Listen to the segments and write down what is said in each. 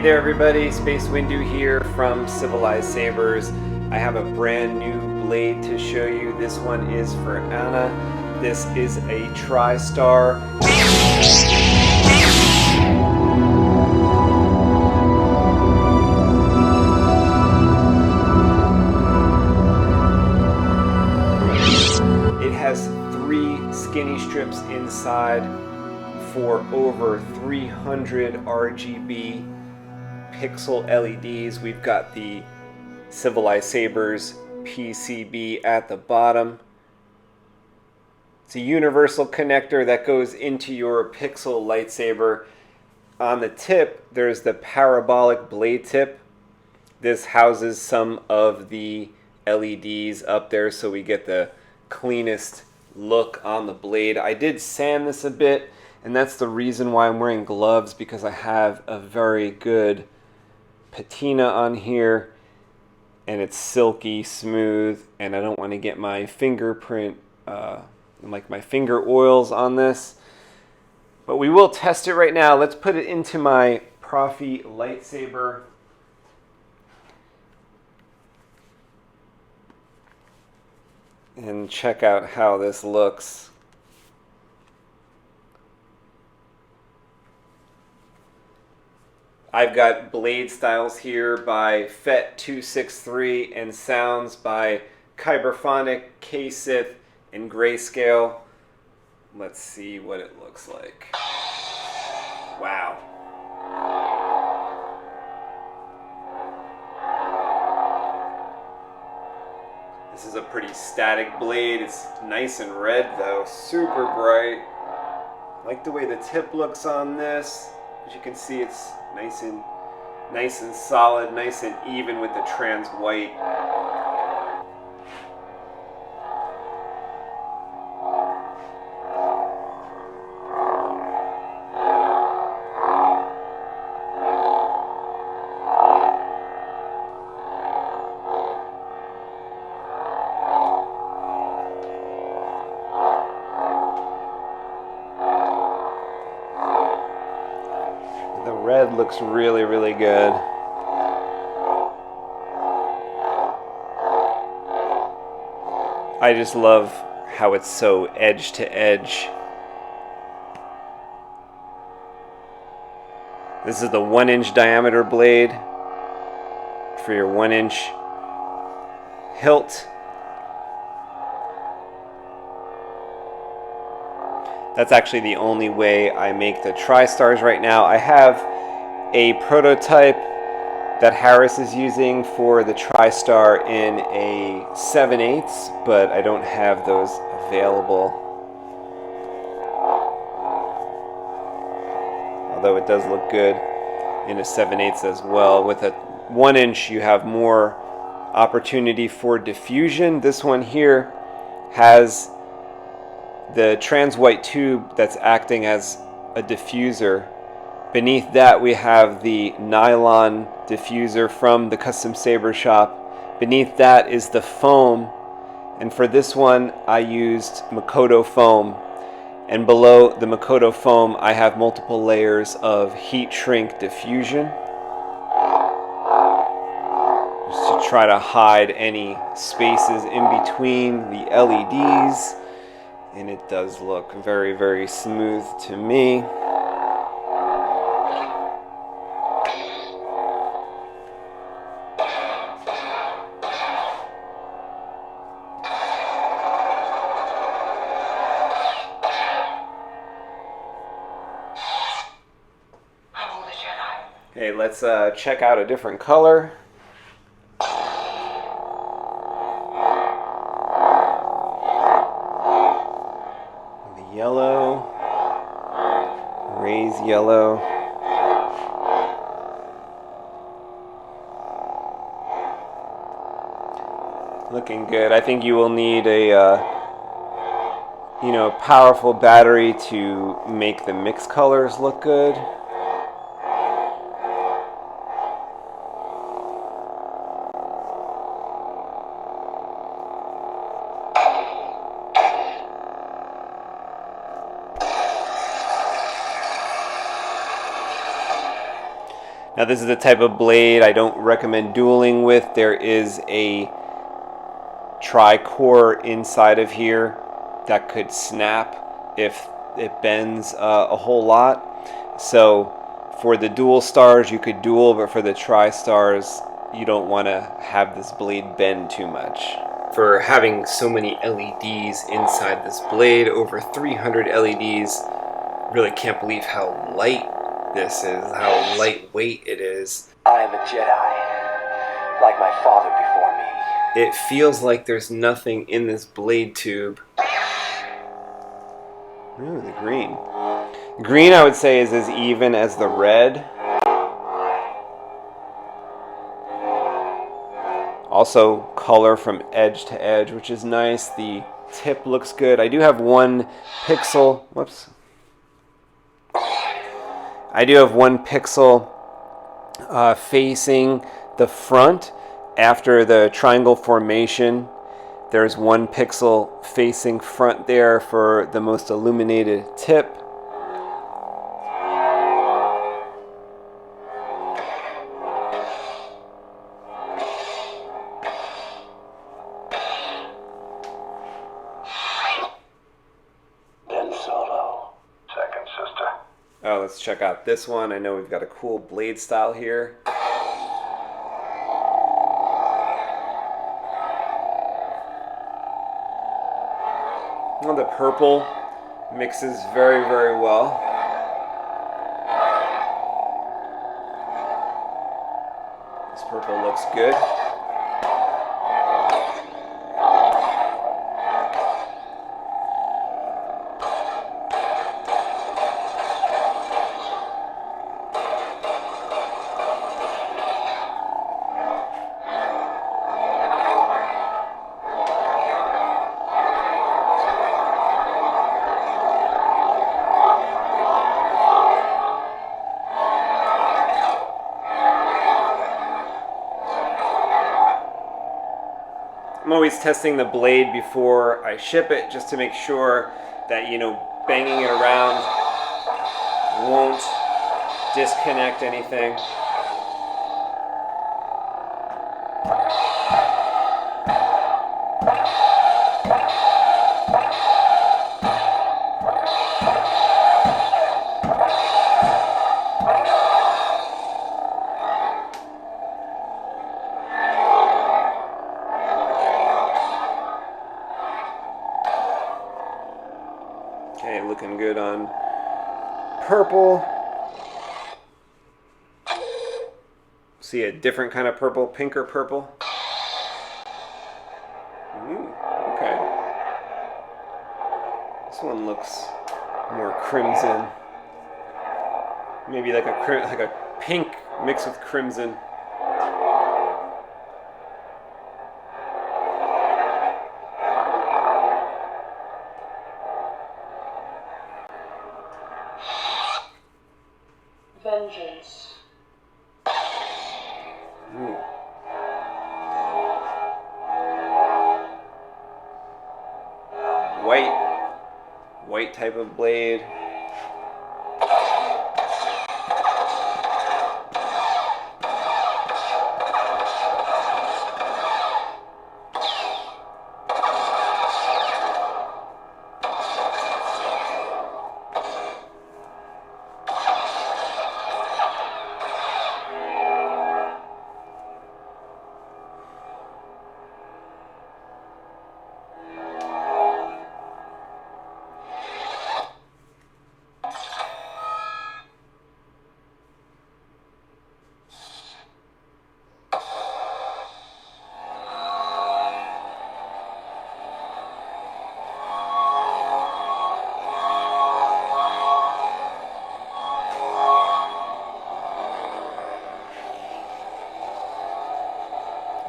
Hey there everybody, Space Windu here from Civilized Sabers. I have a brand new blade to show you. This one is for Anna. This is a TriStar. It has 3 skinny strips inside for over 300 RGB pixel LEDs. We've got the Civilized Sabers PCB at the bottom. It's a universal connector that goes into your pixel lightsaber. On the tip, there's the parabolic blade tip. This houses some of the LEDs up there so we get the cleanest look on the blade. I did sand this a bit, and that's the reason why I'm wearing gloves, because I have a very good patina on here and it's silky smooth, and I don't want to get my fingerprint like my finger oils on this, but we will test it right now. Let's put it into my Profi lightsaber. And check out how this looks. I've got blade styles here by FET263 and sounds by Kyberphonic, K-Sith, and Grayscale. Let's see what it looks like. Wow. This is a pretty static blade. It's nice and red though, super bright. I like the way the tip looks on this. As you can see, it's nice and solid, nice and even with the trans white. The red looks really, really good. I just love how it's so edge to edge. This is the 1-inch diameter blade for your 1-inch hilt. That's actually the only way I make the TriStars right now. I have a prototype that Harris is using for the TriStar in a 7/8, but I don't have those available. Although it does look good in a 7/8 as well. With a 1-inch, you have more opportunity for diffusion. This one here has the trans white tube that's acting as a diffuser. Beneath that we have the nylon diffuser from the custom saber shop. Beneath that is the foam, and for this one I used Makoto foam, and below the Makoto foam I have multiple layers of heat shrink diffusion just to try to hide any spaces in between the LEDs. And it does look very, very smooth to me. Okay, let's check out a different color. Yellow, raise yellow. Looking good. I think you will need a powerful battery to make the mix colors look good. Now this is the type of blade I don't recommend dueling with. There is a tri-core inside of here that could snap if it bends a whole lot. So for the dual stars you could duel, but for the tri-stars you don't want to have this blade bend too much. For having so many LEDs inside this blade, over 300 LEDs, really can't believe how light this is, how lightweight it is. I am a Jedi, like my father before me. It feels like there's nothing in this blade tube. Ooh, the green. Green, I would say, is as even as the red. Also, color from edge to edge, which is nice. The tip looks good. I do have one pixel. Whoops. I do have one pixel facing the front. After the triangle formation, there's one pixel facing front there for the most illuminated tip. Oh, let's check out this one. I know we've got a cool blade style here. Well, the purple mixes very, very well. This purple looks good. I'm always testing the blade before I ship it just to make sure that, you know, banging it around won't disconnect anything. Okay, looking good on purple. See a different kind of purple, pinker purple. Ooh, okay. This one looks more crimson. Maybe like a pink mixed with crimson. Vengeance. Ooh. White type of blade.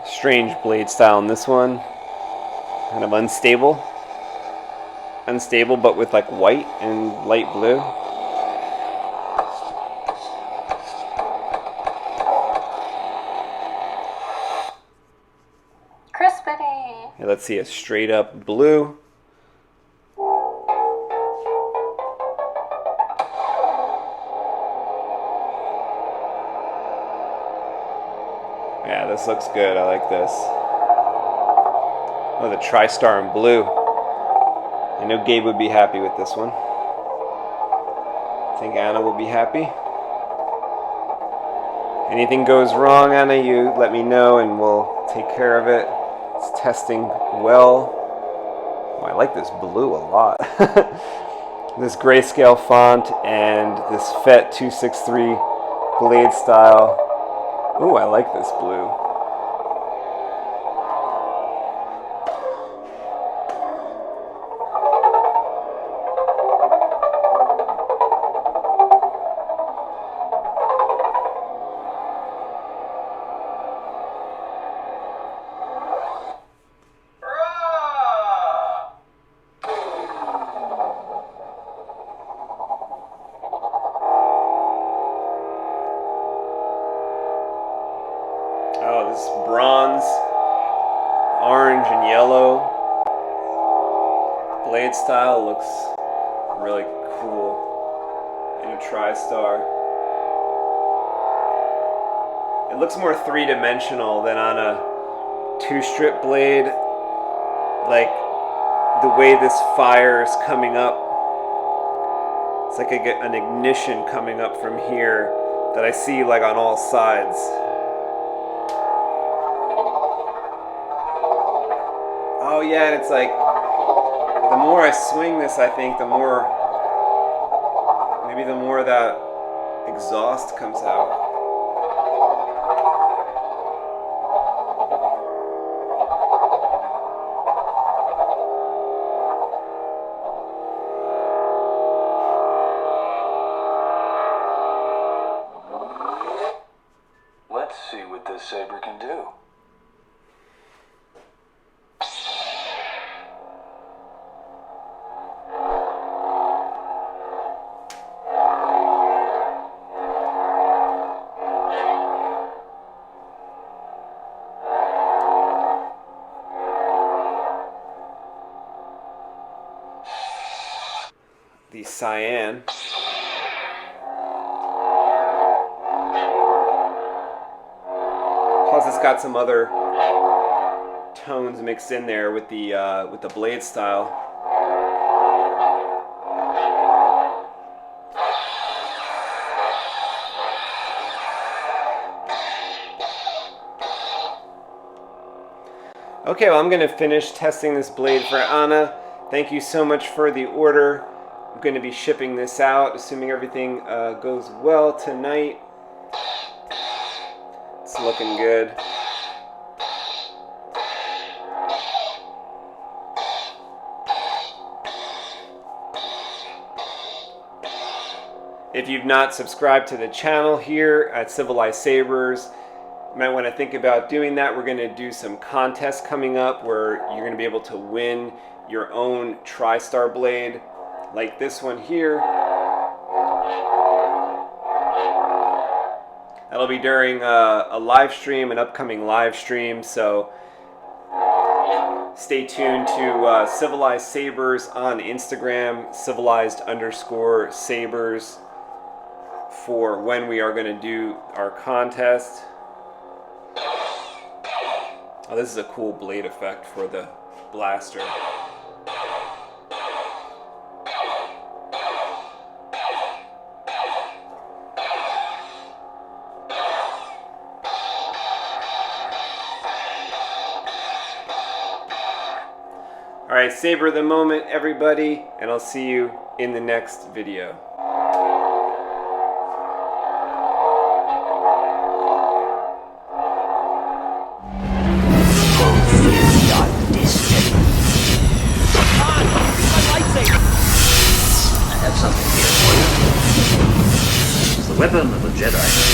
Strange blade style in this one. Kind of unstable. Unstable, but with like white and light blue. Crispity. Okay, let's see a straight up blue. this looks good. I like this. Oh, the TriStar in blue. I know Gabe would be happy with this one. I think Anna will be happy. Anything goes wrong, Anna, you let me know and we'll take care of it. It's testing well. Oh, I like this blue a lot. This grayscale font and this FET 263 blade style. Ooh, I like this blue. Oh, this bronze, orange, and yellow blade style looks really cool in a TriStar. It looks more three-dimensional than on a two-strip blade. Like the way this fire is coming up, it's like an ignition coming up from here that I see like on all sides. Oh yeah, and it's like, the more I swing this, I think, the more that exhaust comes out. Let's see what this saber can do. The cyan. Plus, it's got some other tones mixed in there with the blade style. Okay, well, I'm going to finish testing this blade for Anna. Thank you so much for the order. I'm going to be shipping this out, assuming everything goes well tonight. It's looking good. If you've not subscribed to the channel here at Civilized Sabers, you might want to think about doing that. We're going to do some contests coming up where you're going to be able to win your own TriStar blade, like this one here. That'll be during a live stream, an upcoming live stream, so stay tuned to Civilized Sabers on Instagram, civilized_sabers, for when we are going to do our contest. Oh, this is a cool blade effect for the blaster. Alright, savor the moment, everybody, and I'll see you in the next video. I have something here for you. It's the weapon of a Jedi.